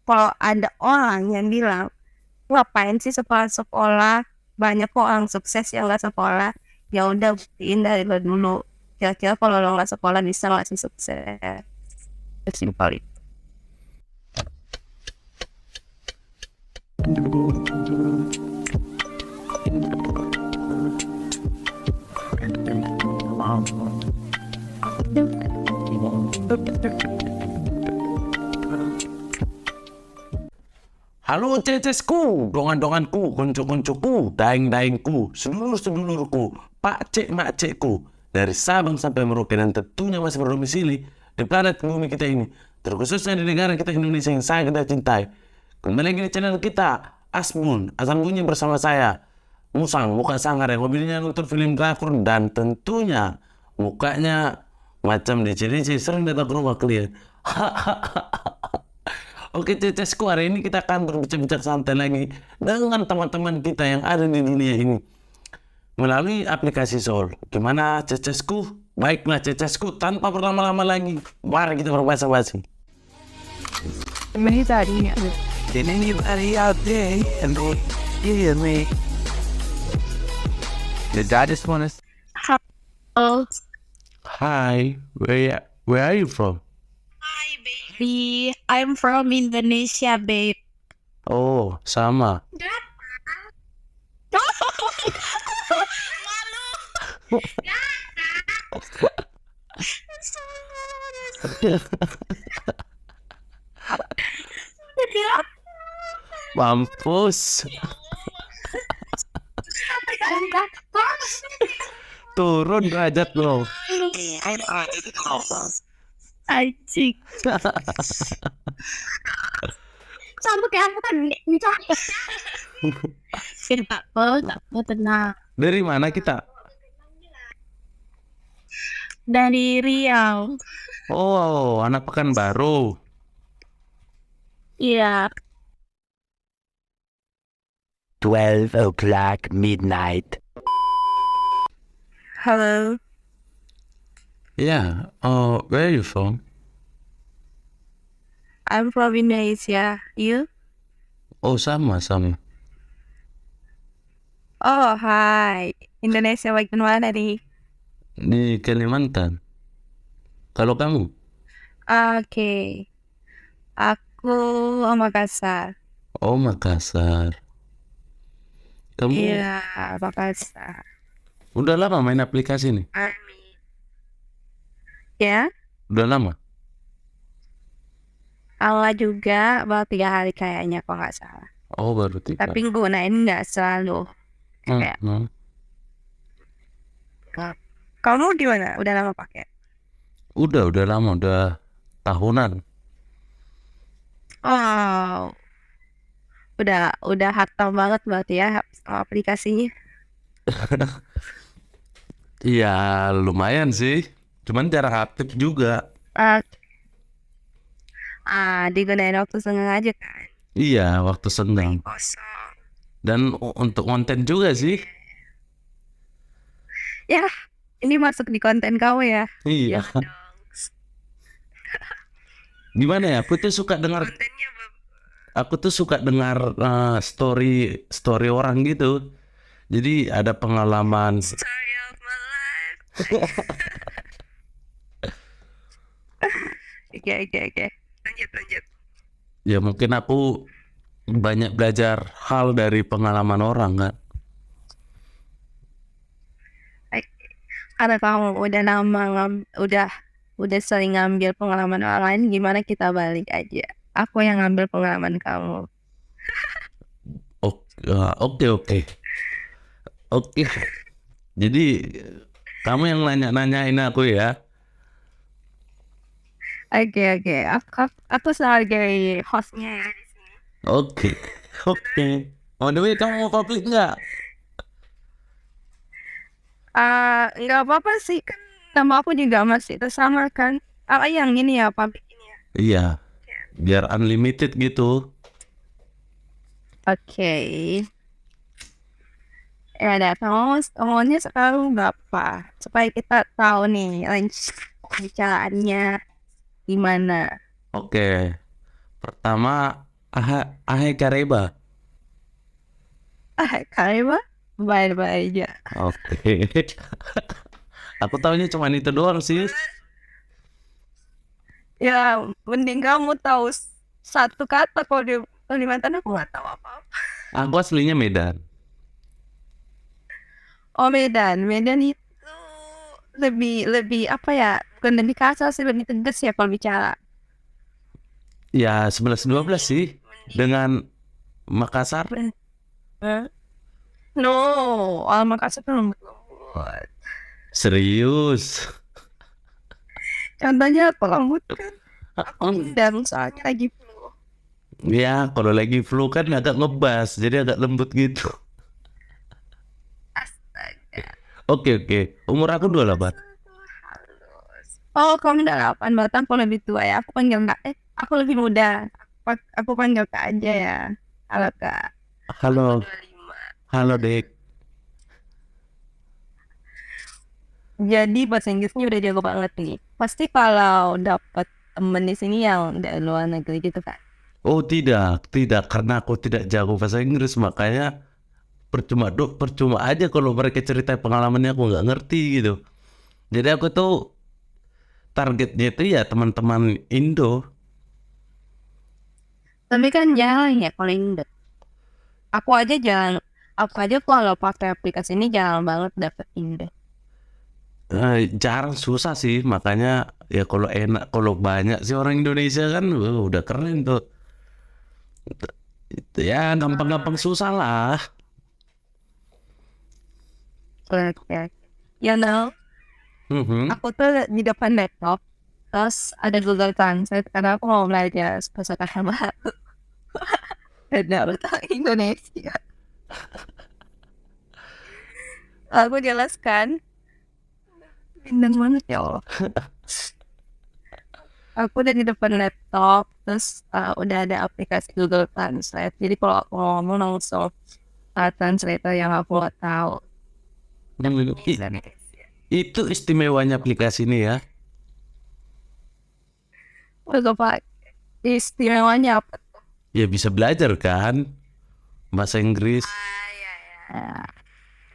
kalau ada orang yang bilang, ngapain sih sekolah-sekolah, banyak kok orang sukses yang nggak sekolah, ya udah buktiin dari lo dulu. Kira-kira kalau lo nggak sekolah bisa nggak sih sukses? Simpel itu. Halo cecesku, dongan-donganku, konco-koncoku, daeng-daengku, sedulur-sedulurku, pakcik makcikku, dari Sabang sampai Merauke dan tentunya masih berdomisili di planet bumi kita ini, terkhususnya di negara kita Indonesia yang sangat kita cintai. Kembali lagi di channel kita, Asmun, asal bunyi bersama saya, Musang, muka sangar yang hobinya nonton film drakor dan tentunya mukanya macam DC-DC sering datang ke rumah kalian. Oke cecesku, hari ini kita akan berbincang-bincang santai lagi dengan teman-teman kita yang ada di dunia ini melalui aplikasi Soul. Gimana cecesku? Baiklah cecesku, tanpa berlama-lama lagi, mari kita berbahasa-basi. Did anybody out there and hear me? Did I just want to? Halo, Hi, where are you from? hi baby, I'm from Indonesia, babe. Oh, sama. Malu. Mampus. Turun derajat lo. Anjing. Sama kayak aku kan bisa. Tak apa, tenang. Dari mana kita? Dari Riau. Oh, anak Pekanbaru. Iya. 12 o'clock midnight. Halo. Yeah, where are you from? I'm from Indonesia. You? Oh, sama. Oh, hai. Indonesia bagian mana nih? Di Kalimantan. Kalau kamu? Oke. Aku Makassar. Oh, Makassar. Kamu Iya, Makassar. udah lama main aplikasi nih? Amin. Ya, Udah lama? Allah juga baru 3 hari kayaknya kalau nggak salah. Oh, baru 3. Tapi gunain nggak selalu. Kayak, kamu gimana? Udah lama pakai? Udah lama, udah tahunan. Oh, udah hatam banget berarti ya aplikasinya. Iya, lumayan sih. Cuman jarang aktif juga. Digunain waktu senggang aja kan? Iya, waktu senggang. Kosong. Dan untuk konten juga sih. Ya, ini masuk di konten kamu ya? Iya. Jangan dong. Gimana ya? Aku tuh suka dengar story orang gitu. Jadi ada pengalaman. Story of my life. Oke. Lanjut. Ya mungkin aku banyak belajar hal dari pengalaman orang kan. Karena kamu udah udah sering ngambil pengalaman orang lain, gimana kita balik aja? Aku yang ngambil pengalaman kamu. Oke. Jadi kamu yang nanyain aku ya. Oke. Aku sebagai hostnya ya di sini. Oke. On the way, kamu mau publik nggak? Nggak apa-apa sih, kan nama aku juga masih tersama kan. Yang ini ya, public ini ya. Iya. Biar unlimited gitu. Oke. Ya udah, ngomongnya sekarang berapa? Supaya kita tahu nih range pembicaraannya gimana. Oke. Pertama, Ahai Kareba. Kalian mah bye-bye aja. Oke. Aku tahunya cuma itu doang sih. Ya, mending kamu tahu satu kata. Kalau di Kalimantan aku nggak tahu apa-apa. Aku aslinya Medan. Oh, Medan. Medan itu lebih apa ya? Bukan lebih kasar sih, lebih tegas ya kalau bicara. Ya 11-12 sih. Dengan Makassar. Hah? No, Makassar tuh lembut. Serius. Contohnya aku lembut kan. Dan soalnya lagi flu. Ya kalau lagi flu kan agak ngebas. Jadi agak lembut gitu. Astaga. Oke. Umur aku 28. Oh, kamu udah 8, berarti aku lebih tua ya. Aku panggil Kak. Aku lebih muda. Aku panggil Kak aja ya. Halo Kak. Halo. 25. Halo Dek. Jadi bahasa Inggrisnya udah jago banget nih. Pasti kalau dapat temen di sini yang dari luar negeri gitu kan. Oh tidak. Karena aku tidak jago bahasa Inggris. Makanya percuma aja kalau mereka cerita pengalamannya aku nggak ngerti gitu. Jadi aku tuh targetnya itu ya teman-teman Indo. Tapi kan jarang ya kalau Indo. Aku aja kalau pakai aplikasi ini jarang banget dapet Indo. Jarang, susah sih, makanya ya kalau banyak sih orang Indonesia kan udah keren tuh. Ya gampang-gampang susah lah. Oke. You know, Mhm. aku tuh di depan laptop, terus ada Google Translate karena aku mau belajar bahasa baru dan bahasa Indonesia. Aku jelaskan, pindah banget ya Allah. Aku udah di depan laptop, terus udah ada aplikasi Google Translate. Jadi kalau aku ngomong langsung translator yang aku nggak tahu. Itu istimewanya aplikasi ini ya. Udah Pak, istimewanya apa? Ya bisa belajar kan bahasa Inggris. Ya,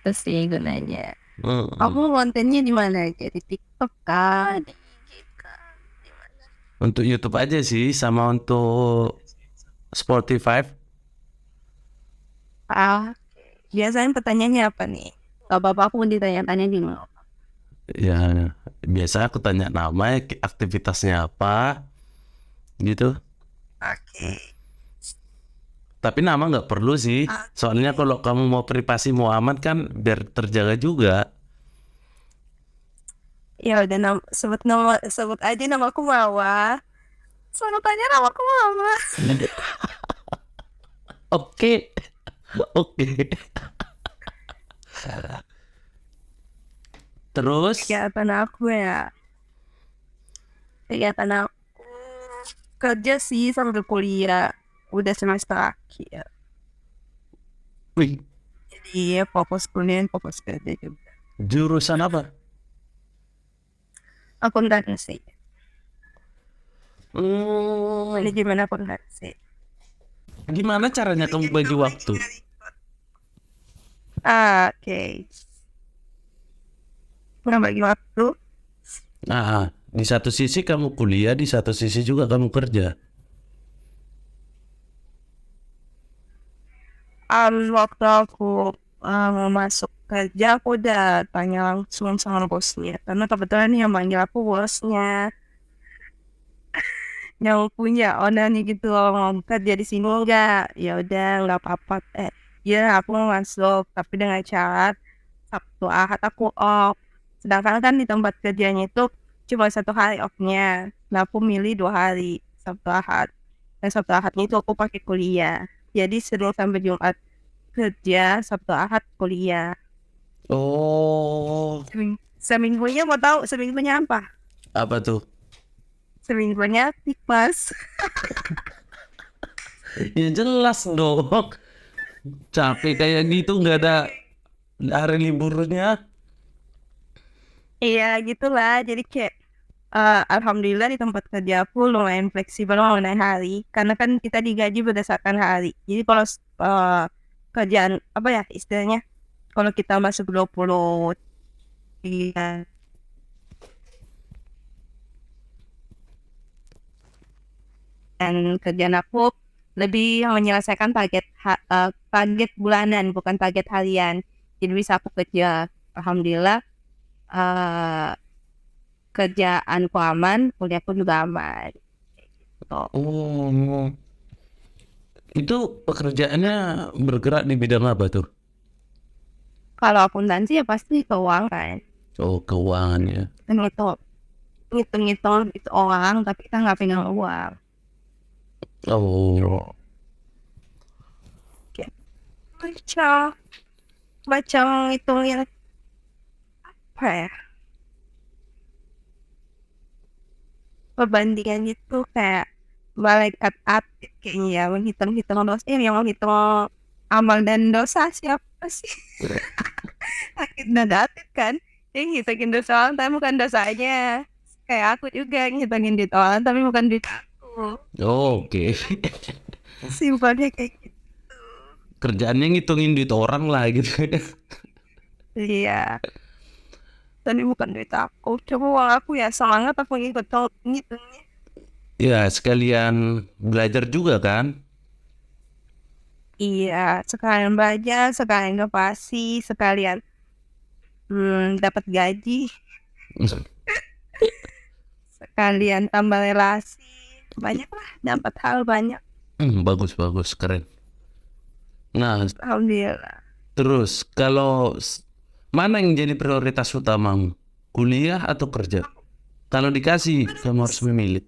terus sih gunanya. Mm. Kamu kontennya di mana aja? Di TikTok kan? Di IG kan? Di mana? Untuk YouTube aja sih, sama untuk Spotify. Biasanya pertanyaannya apa nih? Gak apa-apa aku ditanya-tanya gimana? Ya biasa aku tanya nama, aktivitasnya apa gitu. Oke. Tapi nama nggak perlu sih. Soalnya kalau kamu mau privasi mau aman kan biar terjaga juga. Ya udah sebut aja namaku Mawa. Selalu tanya namaku Mawa. Oke. Oke. Terus Kegiatan aku ya. Kegiatan aku kerja sih sambil kuliah. Udah semester akhir. wih, Jadi ya fokus kuliah, fokus kerja juga. jurusan apa? Akuntansi. Hmm, Manajemen akuntansi. gimana caranya kamu bagi waktu? Oke. Nggak bagi waktu. Nah, di satu sisi kamu kuliah, di satu sisi juga kamu kerja. Waktu aku mau masuk kerja, aku udah tanya langsung sama bosnya. Karena kebetulan yang manggil aku bosnya, yang punya ownernya gitu, mau kerja di sini enggak? Ya udah nggak apa-apa. Ya aku mau masuk, tapi dengan syarat Sabtu Ahad aku off. Sedangkan kan di tempat kerjanya itu cuma 1 hari off-nya. Nah aku milih 2 hari Sabtu Ahad. Dan Sabtu Ahadnya itu aku pakai kuliah. Jadi Senin sampai Jumat kerja, Sabtu Ahad kuliah. Oh, Seminggunya mau tahu seminggunya apa? apa tuh? Seminggunya tikmas. Ya jelas dong. Capek kayak gitu nggak ada hari liburnya. Iya gitulah. Jadi kayak Alhamdulillah di tempat kerja aku lumayan fleksibel mengenai hari, karena kan kita digaji berdasarkan hari. Jadi kalau kerjaan apa ya istilahnya, kalau kita masuk 23 dan kerjaan aku lebih menyelesaikan target bulanan bukan target harian. Jadi bisa aku kerja, alhamdulillah, eh kerjaanku aman, kuliahku juga aman. Gitu. Oh, itu pekerjaannya bergerak di bidang apa tuh? Kalau akuntansi ya pasti keuangan. Oh, keuangan ya. Dan itu ngitung-ngitung itu orang, tapi kita nggak pegang uang. Oh, Baca ngitungin apa ya? Perbandingan itu kayak malaikat atid kayaknya ya, menghitung-hitung dosa, yang menghitung amal dan dosa siapa sih? Atid dan atid kan, yang ngitungin dosa orang tapi bukan dosanya. Kayak aku juga ngitungin duit orang tapi bukan duit aku. oke. Simpelnya kayak gitu. Kerjaannya ngitungin duit orang lah gitu. Iya, tapi bukan duit aku. Coba uang aku ya semangat aku ngitungnya. Ya, sekalian belajar juga kan? Iya, sekalian belajar, sekalian inovasi, sekalian dapat gaji, sekalian tambah relasi, banyak lah, dapat hal banyak. Bagus, keren. Nah, Alhamdulillah. terus kalau mana yang jadi prioritas utamamu? Kuliah atau kerja? Kalau dikasih, kamu harus memilih.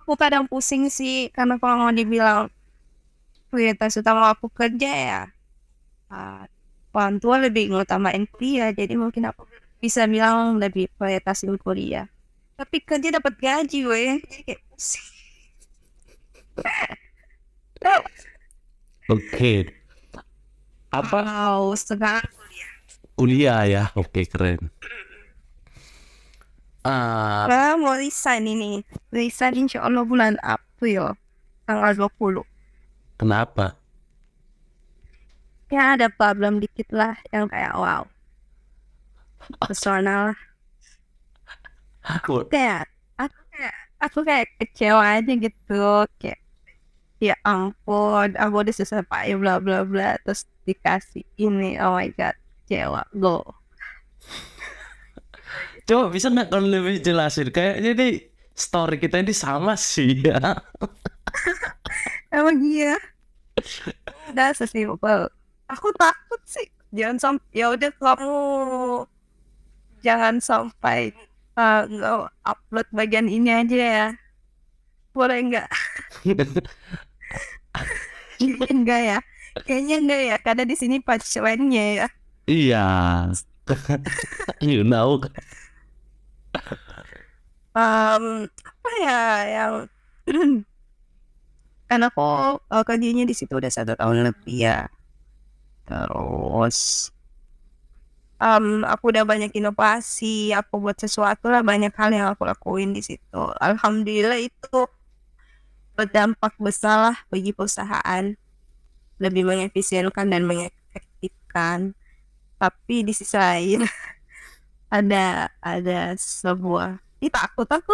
Aku kadang pusing sih, karena kalau mau dibilang prioritas utama aku kerja ya, orang tua lebih ngutamain kuliah, jadi mungkin aku bisa bilang lebih prioritasin kuliah. Tapi kerja dapat gaji, weh, jadi kayak pusing. Oke. Apa? Wow, sekarang Kuliah ya. Oke, keren. mau resign ini. Resign insya Allah bulan April, tanggal 20. Kenapa? Ya ada problem dikit lah yang kayak wow. Personal lah. Aku Aku kayak kecewa aja gitu. Kayak ya ampun, aku udah susah payah bla bla bla, terus dikasih ini, oh my god, kecewa go. coba bisa nggak kalau lebih jelasin? Kayaknya nih story kita ini sama sih ya. Emang iya, udah sesimpel. Aku takut sih, jangan sampai, ya udah kamu jangan sampai nggak upload bagian ini aja ya, boleh nggak? Enggak ya, kayaknya enggak ya, karena di sini punchline-nya ya. Iya. You know. Apa ya yang kan aku kerjanya di situ udah 1 tahun lebih ya. Terus aku udah banyak inovasi, aku buat sesuatu lah, banyak hal yang aku lakuin di situ. Alhamdulillah itu berdampak besar lah bagi perusahaan, lebih mengefisienkan dan mengefektifkan. Tapi di sisi lain ada sebuah takut aku.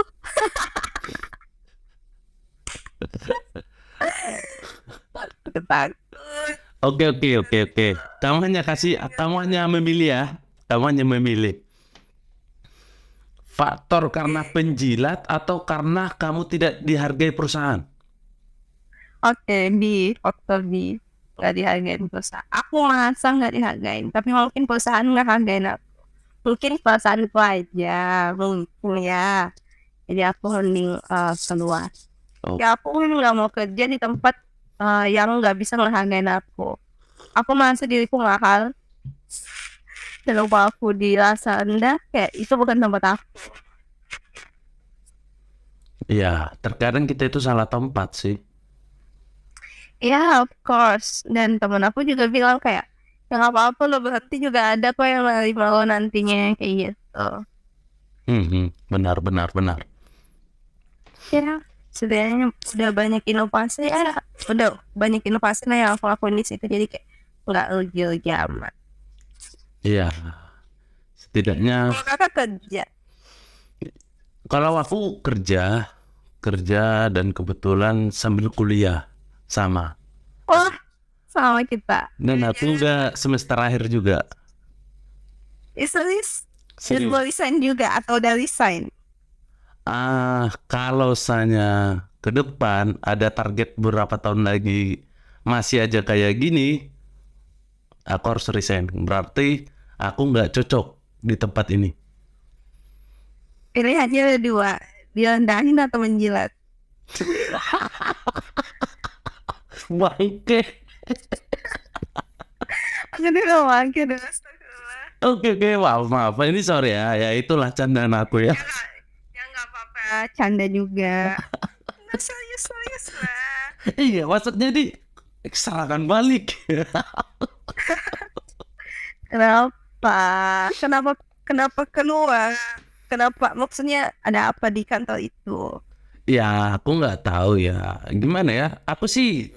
Takut. Oke. Kamu hanya memilih ya. Kamu hanya memilih. Faktor karena penjilat atau karena kamu tidak dihargai perusahaan? Oke, di faktor B nggak dihargain perusahaan. Aku merasa nggak dihargain, tapi mungkin perusahaan nggak hargain aku. Mungkin perasaan itu aja, mungkin ya. Jadi aku mending keluar. Oh. Ya aku nggak mau kerja di tempat yang nggak bisa ngehargain aku. Aku merasa diriku mahal. Kalau aku dirasa rendah, kayak itu bukan tempat aku. Ya, terkadang kita itu salah tempat sih. Ya, of course. Dan temen aku juga bilang kayak, ya nggak apa-apa lo berhenti juga ada kok yang menerima lo nantinya kayak gitu. Benar, benar, benar. Ya, sebenarnya udah banyak inovasi ya, udah banyak inovasi lah yang aku lakuin di situ, jadi kayak nggak uji amat. Iya, setidaknya Kalau kakak kerja, kalau aku kerja dan kebetulan sambil kuliah sama. wah sama kita. Dan aku udah semester akhir juga. Serius? Dan Serius. mau resign juga atau udah resign? Kalau saya ke depan ada target beberapa tahun lagi masih aja kayak gini, aku harus resign. Berarti aku nggak cocok di tempat ini. Pilihannya ada dua, direndahin atau menjilat. Bangke. Aku dulu makin dulu, astagfirullah. Oke, maaf. Ini sorry ya. Ya itulah candaan aku ya. Ya nggak apa-apa, canda juga. Nggak serius lah. Iya, maksudnya di serangan balik. Kenapa? Kenapa? Kenapa keluar? Kenapa? Maksudnya ada apa di kantor itu? Ya, aku nggak tahu ya. Gimana ya? Aku sih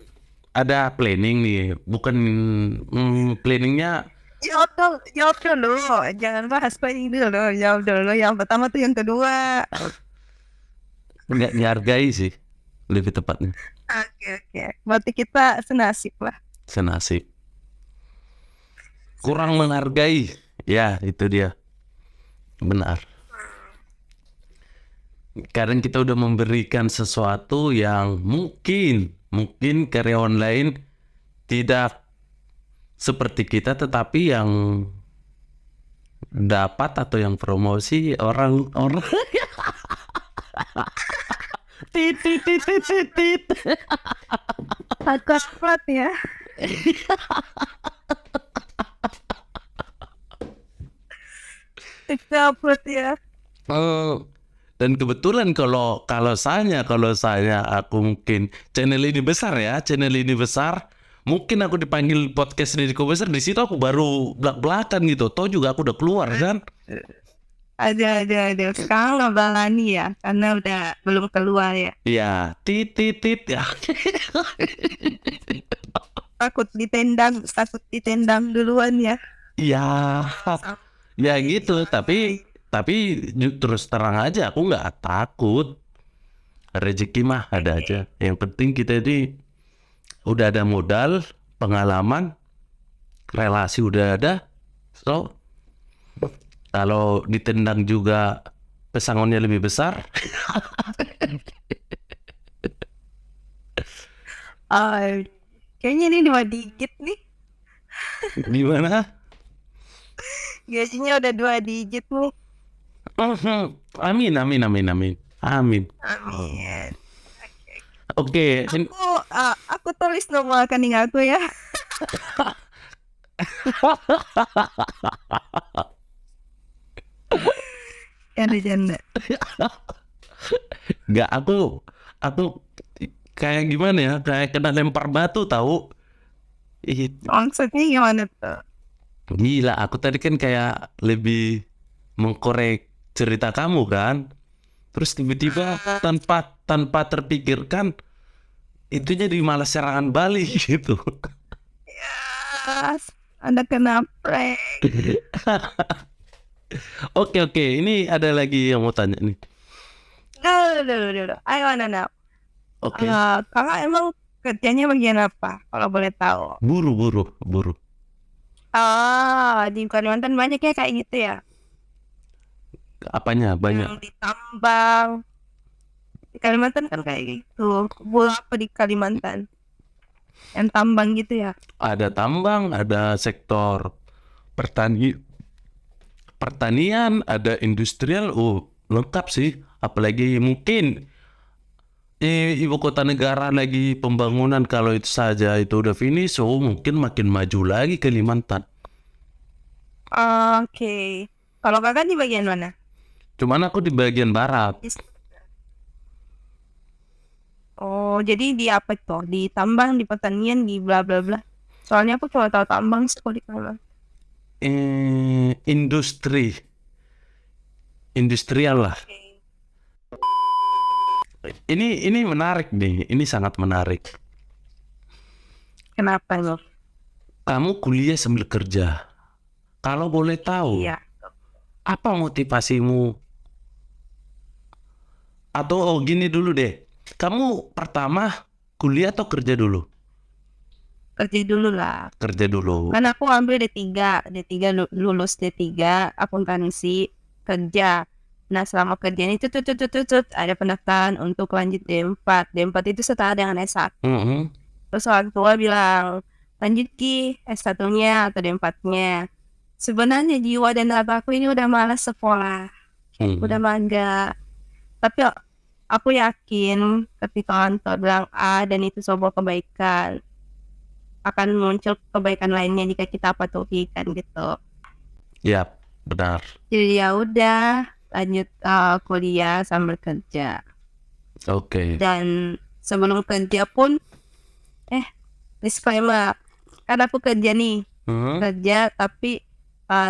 ada planning nih. Bukan planningnya. Jawab dulu. Jangan bahas planning dulu. Jawab dulu. Yang pertama tuh, yang kedua. Nggak dihargai sih, lebih tepatnya. Oke. Berarti kita senasib lah. Senasib. Kurang menghargai. Ya, itu dia. Benar. Kadang kita udah memberikan sesuatu yang mungkin karyawan lain tidak seperti kita, tetapi yang dapat atau yang promosi orang-orang tit. Takut berat ya. Takut ya. Dan kebetulan kalau saya aku mungkin channel ini besar, mungkin aku dipanggil podcast Deddy Kobuser, di situ aku baru belak-belakan gitu. Toh juga aku udah keluar kan. Ada. Sekarang nggak berani ya, karena udah belum keluar ya. Iya, tit ya. Takut ditendang duluan ya. Iya. Ya gitu, tapi terus terang aja aku nggak takut. Rezeki mah ada aja. Yang penting kita ini udah ada modal, pengalaman, relasi udah ada. So, kalau ditendang juga pesangonnya lebih besar. Kayaknya ini 2 digit nih. Gimana? Gajinya udah 2 digit nih. Amin. Amin. Oke. Aku tulis nomor rekening aku ya. Janda. Nggak, aku kayak gimana ya, kayak kena lempar batu tahu. Maksudnya gimana tuh? Gila, aku tadi kan kayak lebih mengkorek cerita kamu kan, terus tiba-tiba tanpa terpikirkan itu jadi malah serangan balik gitu. Ya, ada kena prank. Oke, ini ada lagi yang mau tanya nih. Dulu. I wanna know. Oke. Kakak emang kerjanya bagian apa? Kalau boleh tahu. Buru. Di Kalimantan banyak ya kayak gitu ya. Apanya banyak? Yang ditambang. Di Kalimantan kan kayak gitu. Buat apa di Kalimantan? Yang tambang gitu ya. Ada tambang, ada sektor pertanian, ada industrial. Lengkap sih. Apalagi mungkin ibu kota negara lagi pembangunan, kalau itu saja itu udah finish, mungkin makin maju lagi Kalimantan. Oke. Kalau kakak di bagian mana? Cuman aku di bagian barat. Oh, jadi di apa tuh? Di tambang, di pertanian, di bla bla bla. Soalnya aku cuma tahu tambang sih kalau di Kalimantan. Industri industrial lah. Ini menarik nih, ini sangat menarik. Kenapa lo? Kamu kuliah sambil kerja. Kalau boleh tahu, Iya. apa motivasimu? Atau gini dulu deh, kamu pertama kuliah atau kerja dulu? Kerja dulu lah. Kerja dulu. Kan aku ambil D3 lulus D3 akuntansi, kerja. Nah selama kerja ini ada pendaftaran untuk lanjut D4. D4 itu setara dengan S1. Mhm. Terus orang tua bilang, lanjut Ki S1-nya atau D4-nya. Sebenarnya jiwa dan raga aku ini udah malas sekolah, udah mager. Tapi aku yakin ketika orang tua bilang A dan itu sebuah kebaikan, akan muncul kebaikan lainnya jika kita patuhikan gitu. Ya, benar. Jadi ya udah lanjut kuliah sambil kerja. Oke. Dan sebelum kerja pun disclaimer, kan aku kerja nih, kerja tapi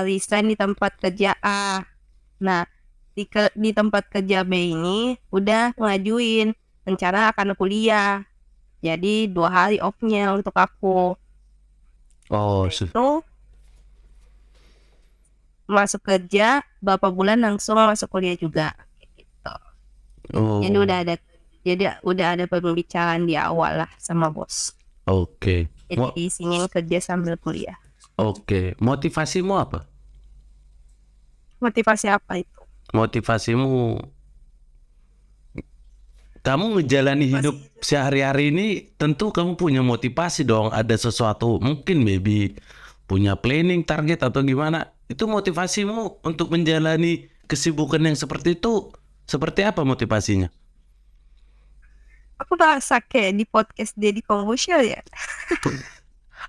resign di tempat kerja A. Nah di tempat kerja B ini udah ngajuin rencana akan kuliah, jadi 2 hari off-nya untuk aku. Oh, Itu masuk kerja beberapa bulan langsung masuk kuliah juga gitu. oh. Jadi udah ada pembicaraan di awal lah sama bos. Oke. Jadi di sini kerja sambil kuliah. Oke. Motivasimu apa? Motivasi apa itu? Motivasimu, kamu ngejalani hidup sehari-hari ini, tentu kamu punya motivasi dong. Ada sesuatu, mungkin maybe punya planning, target atau gimana. Itu motivasimu untuk menjalani kesibukan yang seperti itu, seperti apa motivasinya? Aku merasa kayak di podcast Deddy Corbuzier ya.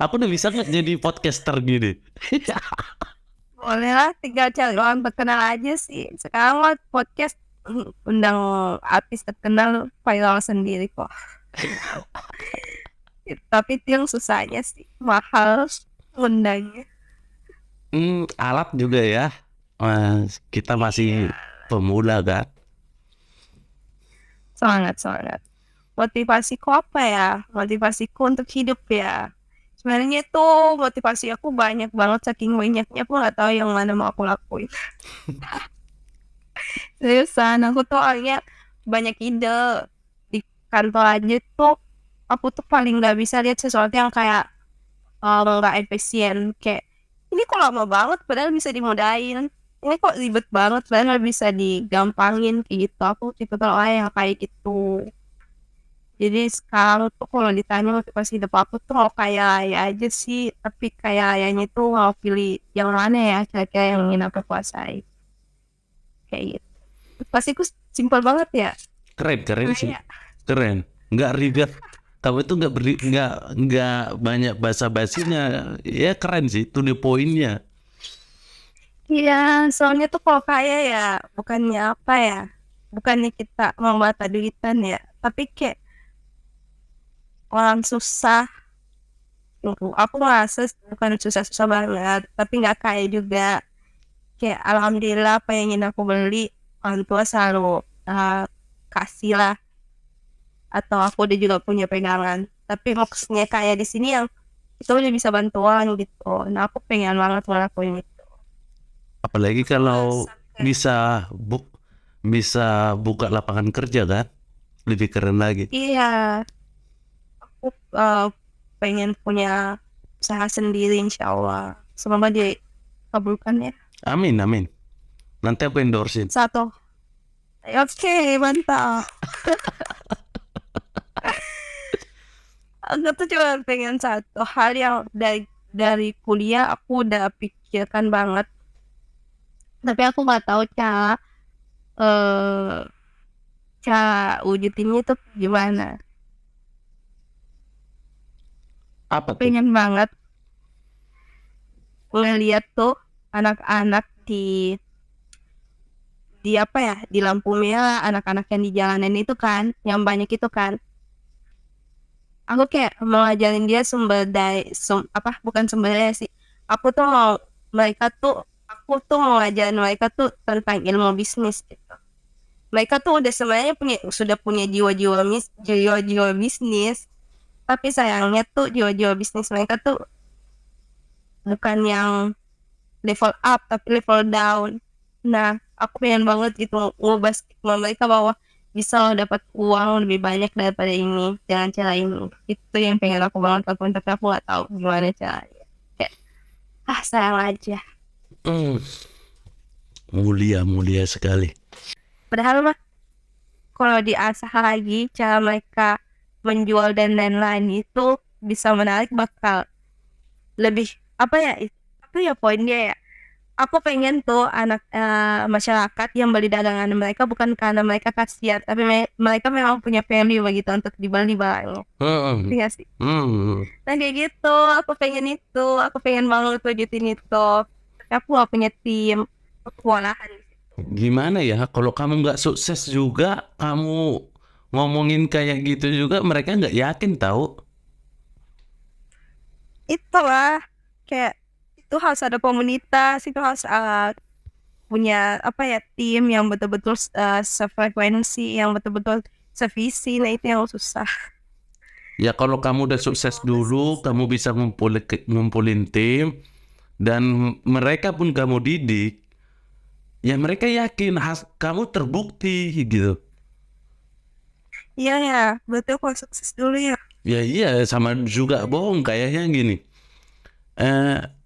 Aku udah bisa nggak jadi podcaster gini? Boleh lah, tinggal cari orang terkenal aja sih. Sekarang mah podcast undang artis terkenal viral sendiri kok. Tapi itu yang susahnya sih, mahal undangnya. Alat juga ya. Kita masih pemula kan. Sangat. Motivasiku apa ya? Motivasiku untuk hidup ya. Sebenarnya tuh motivasi aku banyak banget, saking banyaknya aku nggak tahu yang mana mau aku lakuin. Seriusan, aku tuh orangnya banyak ide. Di kantor aja tuh aku tuh paling nggak bisa lihat sesuatu yang kayak nggak efisien. Kayak ini kok lama banget padahal bisa dimudahin, ini kok ribet banget padahal bisa digampangin kayak gitu. Aku tipe orang yang kayak gitu. Jadi sekarang tuh kalau ditanya motivasi hidup aku tuh mau kaya raya aja sih, tapi kaya rayanya tuh mau pilih yang mana ya kira-kira yang ingin aku kuasai kayak gitu. Motivasiku simpel banget ya. Keren sih. Kayak Keren. Nggak ribet. Kamu itu nggak banyak basa-basinya. Ya keren sih. Itu the poinnya. iya, soalnya tuh kalau kaya ya bukannya apa ya, bukannya kita mau mata duitan ya, tapi kayak orang susah. Aku merasa bukan susah-susah banget, tapi nggak kaya juga. Kayak alhamdulillah apa yang ingin aku beli orang tua selalu kasih lah, atau aku udah juga punya pegangan. Tapi maksudnya kayak di sini yang kita udah bisa bantuan gitu. Nah aku pengen banget ngelakuin itu. Apalagi kalau bisa buka lapangan kerja kan. Lebih keren lagi. Iya, aku pengen punya usaha sendiri insya Allah. Semoga dikabulkan ya. Amin. Nanti aku endorsein. Satu. Oke, mantap. Aku tuh cuma pengen satu hal yang dari kuliah aku udah pikirkan banget, tapi aku nggak tahu cara wujudinnya tuh gimana. Apa tuh? Pengen banget ngeliat tuh anak-anak di apa ya, di lampu merah, anak-anak yang di jalanan itu kan, yang banyak itu kan. Aku kayak mau ngajarin dia bukan sumber daya sih. Aku tuh mau mereka tuh aku tuh mau ngajarin mereka tuh tentang ilmu bisnis gitu. Mereka tuh udah sebenarnya sudah punya jiwa-jiwa bisnis, tapi sayangnya tuh jiwa-jiwa bisnis mereka tuh bukan yang level up tapi level down. Nah, aku pengen banget gitu ngubah stigma mereka bahwa bisa loh dapat uang lebih banyak daripada ini dengan cara ini. Itu yang pengen aku banget lakuin, tapi aku nggak tahu gimana caranya. Kayak, sayang aja. Mulia sekali. Padahal mah kalau diasah lagi cara mereka menjual dan lain-lain itu bisa menarik, bakal lebih itu ya poinnya ya. Aku pengen tuh masyarakat yang beli dagangan mereka bukan karena mereka kasihan, tapi mereka memang punya value begitu untuk dibeli barangnya. Iya sih. Nah kayak gitu, aku pengen banget wujudin itu. Tapi aku gak punya tim kewalahan. Gimana ya, kalau kamu nggak sukses juga, kamu ngomongin kayak gitu juga, mereka nggak yakin tahu. Itulah kayak itu harus ada komunitas, itu harus punya tim yang betul-betul sefrekuensi, yang betul-betul sevisi. Nah itu yang susah. Ya kalau kamu udah sukses dulu, kamu bisa ngumpulin tim, dan mereka pun kamu didik, ya mereka yakin kamu terbukti gitu. Iya ya, betul, kalau sukses dulu ya. Ya iya, sama juga bohong kayaknya gini.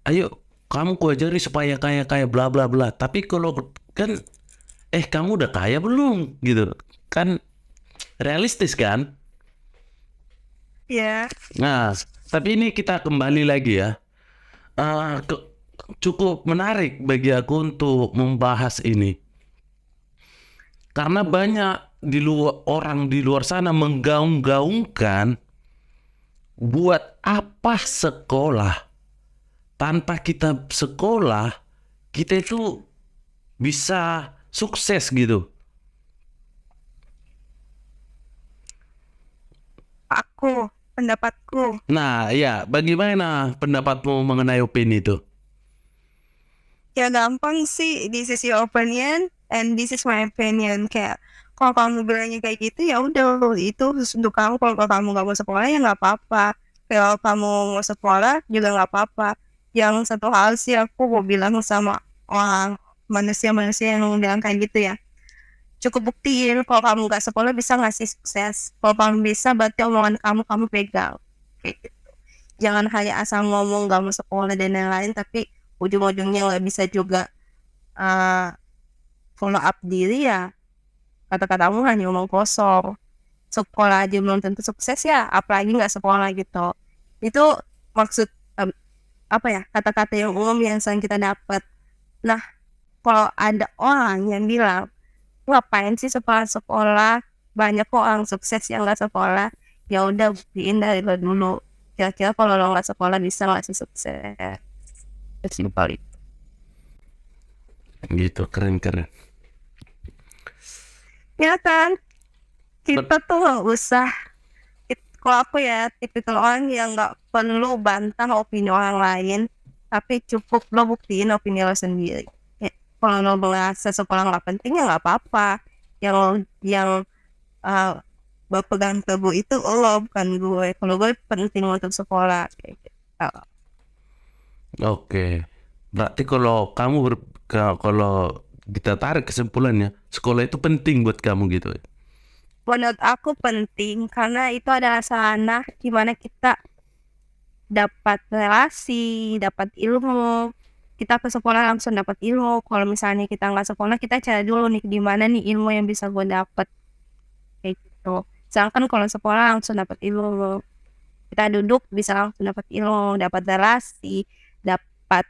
Ayo kamu kuajari supaya kaya bla bla bla. Tapi kalau kan kamu udah kaya belum gitu. Kan realistis kan? Iya. Nah, tapi ini kita kembali lagi ya. Cukup menarik bagi aku untuk membahas ini. Karena banyak orang di luar sana menggaung-gaungkan, buat apa sekolah? Tanpa kita sekolah, kita itu bisa sukses gitu. Pendapatku. Nah, ya, bagaimana pendapatmu mengenai opini itu? Ya gampang sih, this is your opinion and this is my opinion. Kayak kalau kamu bilangnya kayak gitu ya udah, itu khusus untuk kamu. Kalau kamu nggak mau sekolah ya nggak apa-apa. Kalau kamu mau sekolah juga nggak apa-apa. Yang satu hal sih aku mau bilang sama orang manusia-manusia yang bilang kayak gitu ya, cukup buktiin kalau kamu nggak sekolah bisa nggak sih sukses. Kalau kamu bisa, berarti omongan kamu pegang kayak gitu. Jangan hanya asal ngomong nggak mau sekolah dan lain-lain, tapi ujung-ujungnya nggak bisa juga follow up diri. Ya kata-katamu hanya omong kosong. Sekolah aja belum tentu sukses ya, apalagi nggak sekolah gitu. Itu maksud kata-kata yang umum yang sering kita dapat. Nah, kalau ada orang yang bilang ngapain sih sekolah, banyak kok orang sukses yang nggak sekolah, ya udah buktiin dari lo dulu. Kira-kira kalau lo nggak sekolah bisa nggak sih sukses? Simpel itu. Gitu, keren. Ya kan, kita tuh nggak usah. Kalau aku ya tipikal orang yang nggak perlu bantah opini orang lain, tapi cukup lo buktiin opini lo sendiri. Kalau lo merasa sekolah nggak penting ya nggak apa-apa. Yang berpegang teguh itu lo, bukan gue. Kalau gue penting untuk sekolah kayak gitu. Oke. Berarti kalau kalau kita tarik kesimpulannya, sekolah itu penting buat kamu gitu. Menurut aku penting karena itu adalah sarana gimana kita dapat relasi, dapat ilmu. Kita ke sekolah langsung dapat ilmu. Kalau misalnya kita nggak sekolah, kita cari dulu nih di mana nih ilmu yang bisa gue dapat kayak gitu. Sedangkan kalau sekolah langsung dapat ilmu, kita duduk bisa langsung dapat ilmu, dapat relasi, dapat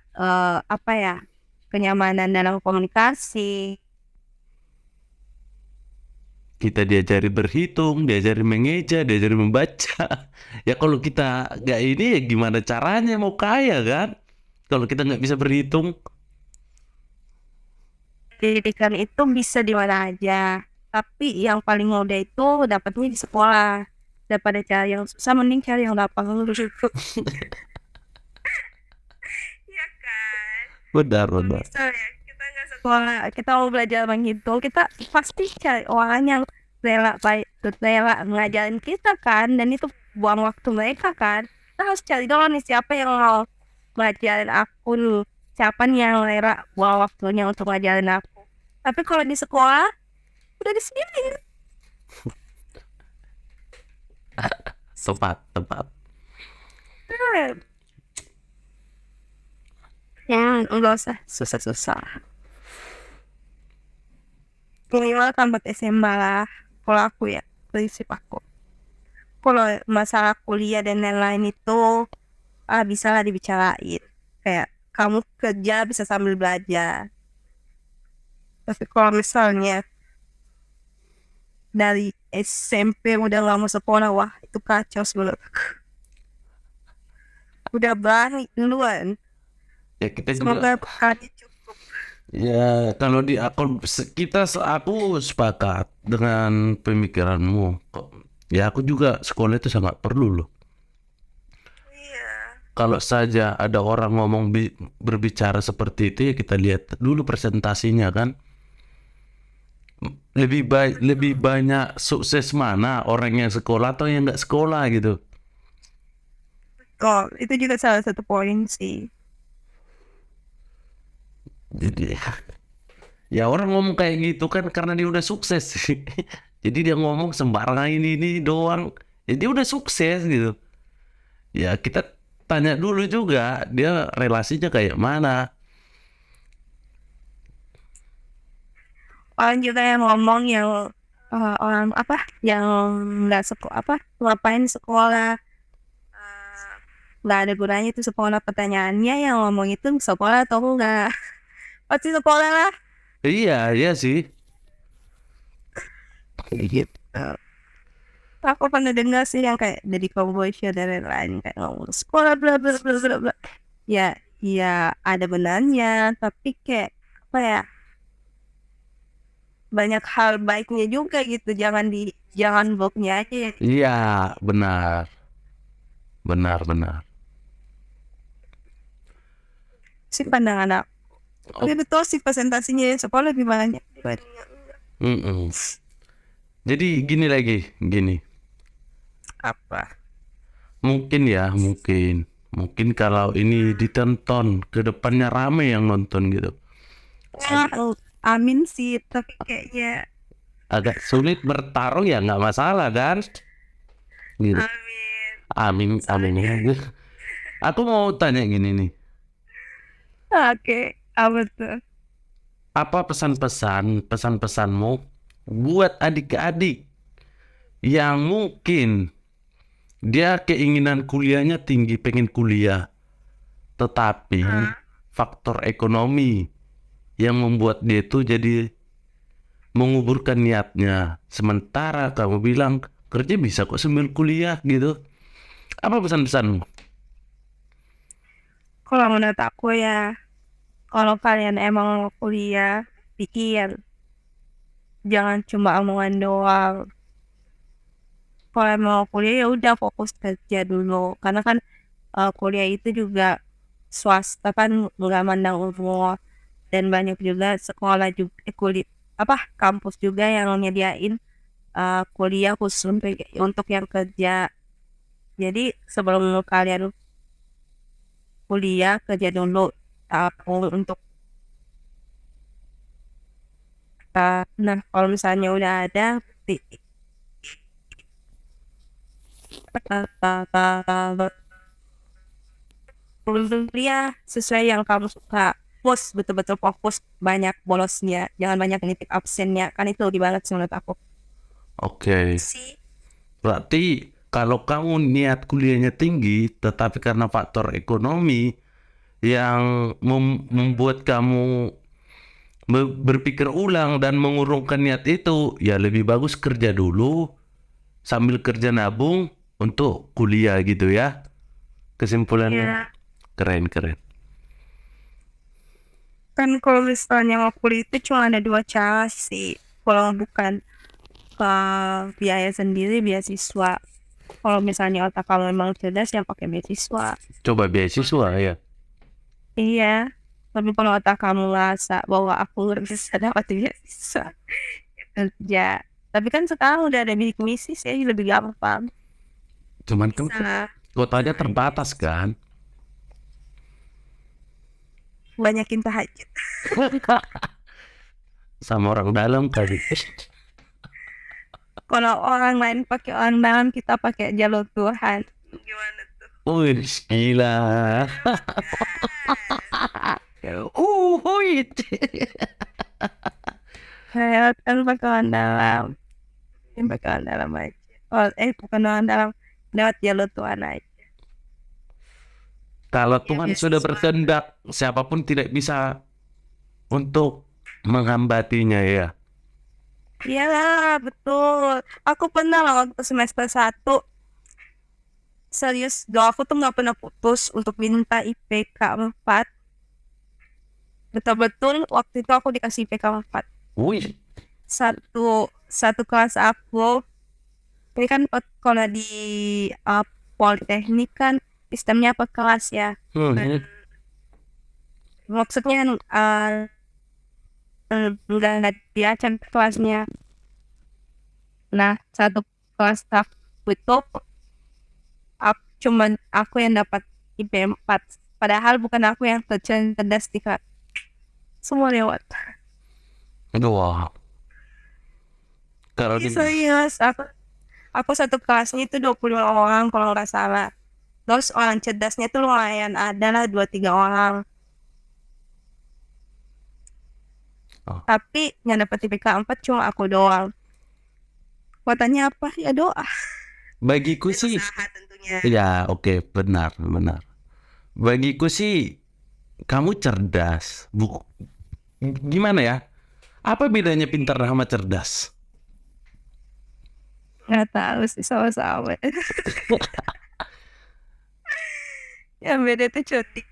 kenyamanan dalam komunikasi. Kita diajari berhitung, diajari mengeja, diajari membaca. Ya kalau kita nggak ini, ya gimana caranya mau kaya kan? Kalau kita nggak bisa berhitung. Pendidikan itu bisa di mana aja, tapi yang paling mudah itu dapatnya di sekolah. Daripada cari yang susah, mending cari yang gampang dulu. Iya kan? Benar, benar. Misalnya kita nggak sekolah, kita mau belajar menghitung, kita pasti cari orang yang rela ngajarin kita kan, dan itu buang waktu mereka kan. Kita harus cari dulu nih siapa yang mau ngajarin aku nih, siapa nih yang rela buang waktunya untuk ngajarin aku. Tapi kalau di sekolah udah disediain. Tepat. Ya, enggak usah susah-susah. Minimal tamat SMA lah. Kalau aku ya, prinsip aku. Kalau masalah kuliah dan lain-lain itu, bisa lah dibicarain. Kayak kamu kerja bisa sambil belajar. Tapi kalau misalnya dari SMP udah nggak mau sekolah, wah itu kacau sebenernya. Udah berani duluan. Ya kita juga. Semoga berkali cukup. Ya kalau aku sepakat dengan pemikiranmu. Ya aku juga sekolah itu sangat perlu loh. Iya. Kalau saja ada orang ngomong berbicara seperti itu, ya kita lihat dulu presentasinya kan. Lebih banyak sukses mana orang yang sekolah atau yang nggak sekolah gitu. Oh, itu juga salah satu poin sih. Jadi ya orang ngomong kayak gitu kan karena dia udah sukses. Jadi dia ngomong sembarangan ini doang. Ya dia udah sukses gitu. Ya kita tanya dulu juga dia relasinya kayak mana. Orang juga yang ngomong yang orang apa yang nggak ngapain sekolah, nggak ada gunanya itu sekolah. Pertanyaannya yang ngomong itu sekolah atau enggak. Pasti sekolah lah. Iya sih. Gitu. Aku pernah dengar sih yang kayak dari Corbusier dan lain-lain kayak ngomong sekolah bla bla bla bla bla. Ya ada benarnya, tapi kayak apa ya, banyak hal baiknya juga gitu. Jangan buruknya aja ya. Iya, benar. Si pandangan aku. Tapi betul sih presentasinya sekolah lebih banyak dibanding Mm-mm. Jadi gini. apa. Mungkin kalau ini ditonton ke depannya rame yang nonton gitu. Amin sih, tapi kayaknya Agak sulit bertarung ya nggak masalah kan? Gitu. amin. Amin ya. Aku mau tanya gini nih. Oke, apa tuh? Apa pesan-pesanmu buat adik-adik yang mungkin dia keinginan kuliahnya tinggi, pengen kuliah, tetapi faktor ekonomi yang membuat dia itu jadi menguburkan niatnya. Sementara kamu bilang kerja bisa kok sambil kuliah gitu. Apa pesan-pesanmu? Kalau menurut aku ya, kalau kalian emang mau kuliah, pikir, jangan cuma omongan doang. Kalau mau kuliah ya udah fokus kerja dulu, karena kan kuliah itu juga swasta kan, nggak mandang umur, dan banyak juga sekolah juga kampus juga yang nyediain kuliah khusus untuk yang kerja. Jadi sebelum kalian kuliah, kerja dulu untuk nah kalau misalnya udah ada kuliah sesuai yang kamu suka, betul-betul fokus, banyak bolosnya, jangan banyak nitip absennya, kan itu lebih banget sih menurut aku Oke. sih. Berarti kalau kamu niat kuliahnya tinggi, tetapi karena faktor ekonomi yang membuat kamu berpikir ulang dan mengurungkan niat itu, ya lebih bagus kerja dulu sambil kerja nabung untuk kuliah gitu ya. Kesimpulannya keren. Kan kalau misalnya mau kuliah itu cuma ada dua cara sih, kalau bukan ke biaya sendiri, beasiswa. Kalau misalnya otak kamu memang cerdas, yang pakai beasiswa. Coba beasiswa ya. Iya, Tapi kalau otak kamu ngerasa bahwa aku nggak bisa dapat dia bisa kerja. Tapi kan sekarang udah ada bidik misi sih lebih gampang. Cuman kan Bisa kuotanya terbatas kan. banyakin tahajud. Sama orang dalam kali. Kalau orang lain pakai orang dalam, kita pakai jalur Tuhan. Gimana tuh? Wih, gila. Wih. Saya kan pakai orang dalam. Ini pakai orang dalam aja. Oh, bukan orang dalam. Lewat jalur Tuhan aja. Kalau Ya, Tuhan beasiswa. sudah berkehendak, siapapun tidak bisa untuk menghambatinya ya. Iya, betul. Aku pernah lah waktu semester 1. Serius, doa aku tuh gak pernah putus untuk minta IPK 4. Betul-betul waktu itu aku dikasih IPK 4. Wih, Satu kelas aku. Ini kan kalau di Politeknik kan sistemnya per kelas ya. Maksudnya nggak diacak kelasnya. Nah, satu kelas aku itu cuman aku yang dapat IP 4. Padahal bukan aku yang cerdas di kelas. Semua lewat. wah. Kalau di Serius, aku satu kelasnya itu 25 orang kalau nggak salah. Terus orang cerdasnya tuh lumayan ada lah 2-3 orang. Oh. Tapi yang dapat IPK 4 cuma aku doang. Kuotanya apa? Ya doa. bagiku Dan sih, usaha tentunya. ya oke, benar. Bagiku sih, kamu cerdas. Gimana ya? Apa bedanya pintar sama cerdas? Nggak tahu sih, sama-sama. Yang beda tuh cerdik.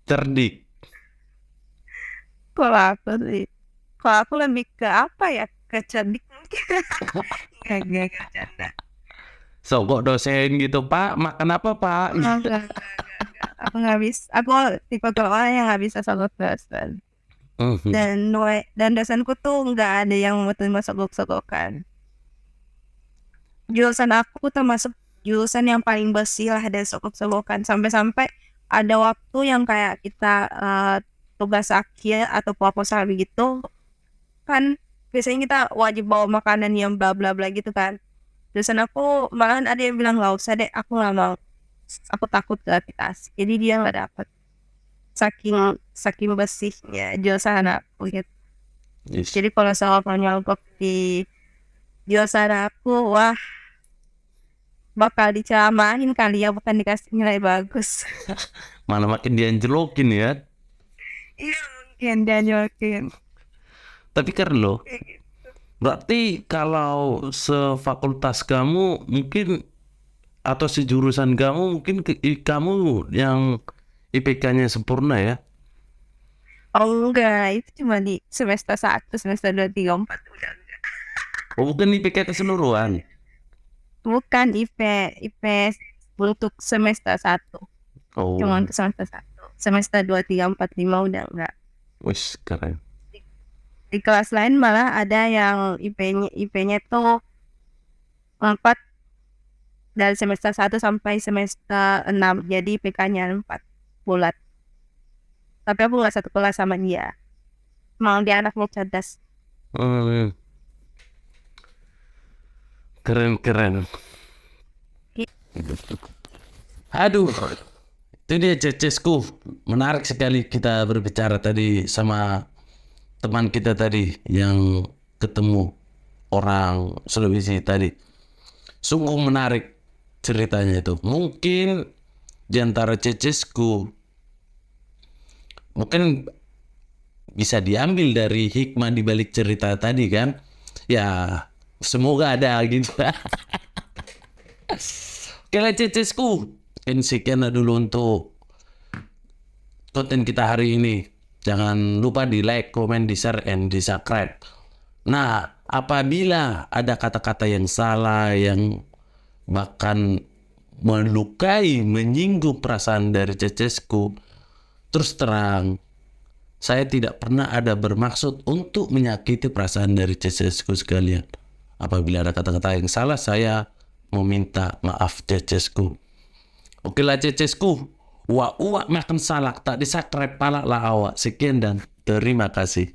Cerdik. Kalau aku lebih ke apa ya? Ke cerdik mungkin. Nggak canda. So, kok dosen gitu, Pak? Makan apa, Pak? Enggak. Aku nggak bisa. Aku tipe orang yang nggak bisa sogok-sogokan. Dan dosenku tuh nggak ada yang mau sogok-sogokan. Jurusan aku termasuk jurusan yang paling bersih lah dari sogok-sogokan. Sampai-sampai ada waktu yang kayak kita tugas akhir atau proposal begitu kan biasanya kita wajib bawa makanan yang bla bla bla gitu kan. Jurusan aku malahan ada yang bilang nggak usah deh, aku nggak mau, aku takut gravitasi, jadi dia nggak dapet. Saking bersihnya jurusan aku gitu. Yes. Jadi kalau soal nyogok di jurusan aku, wah bakal diceramahin kali ya, bukan dikasih nilai bagus. Malah makin dianjlokin ya. Iya mungkin dia nyokin. Tapi Carlo, berarti kalau sefakultas kamu mungkin atau sejurusan kamu mungkin kamu yang IPK-nya sempurna ya? Oh enggak, itu cuma di semester 1, semester 2, 3, 4 udah enggak. Oh, bukan IPK keseluruhan. Bukan IP untuk semester 1. Oh, Cuma untuk semester 1. Semester 2, 3, 4, 5 udah enggak. wis keren. Di kelas lain malah ada yang IP-nya tuh 4 dari semester 1 sampai semester 6. Jadi IPK-nya 4 bulat. Tapi aku gak satu kelas sama dia. Mau dia anaknya cerdas. Keren. Aduh, itu dia cecesku. Menarik sekali kita berbicara tadi sama teman kita tadi yang ketemu orang Sulawesi tadi. Sungguh menarik ceritanya itu. Mungkin di antara cecesku mungkin bisa diambil dari hikmah di balik cerita tadi kan. Ya, semoga ada gitu. Oke lah cecesku. Sekian dulu untuk konten kita hari ini. Jangan lupa di like, comment, di share, and di subscribe. Nah, apabila ada kata-kata yang salah, yang bahkan melukai, menyinggung perasaan dari cecesku, Terus terang, saya tidak pernah ada bermaksud untuk menyakiti perasaan dari cecesku sekalian. Apabila ada kata-kata yang salah, saya meminta maaf cecesku. Oke lah cecesku, uak makan salak tak disakrai palak lah awak. Sekian dan terima kasih.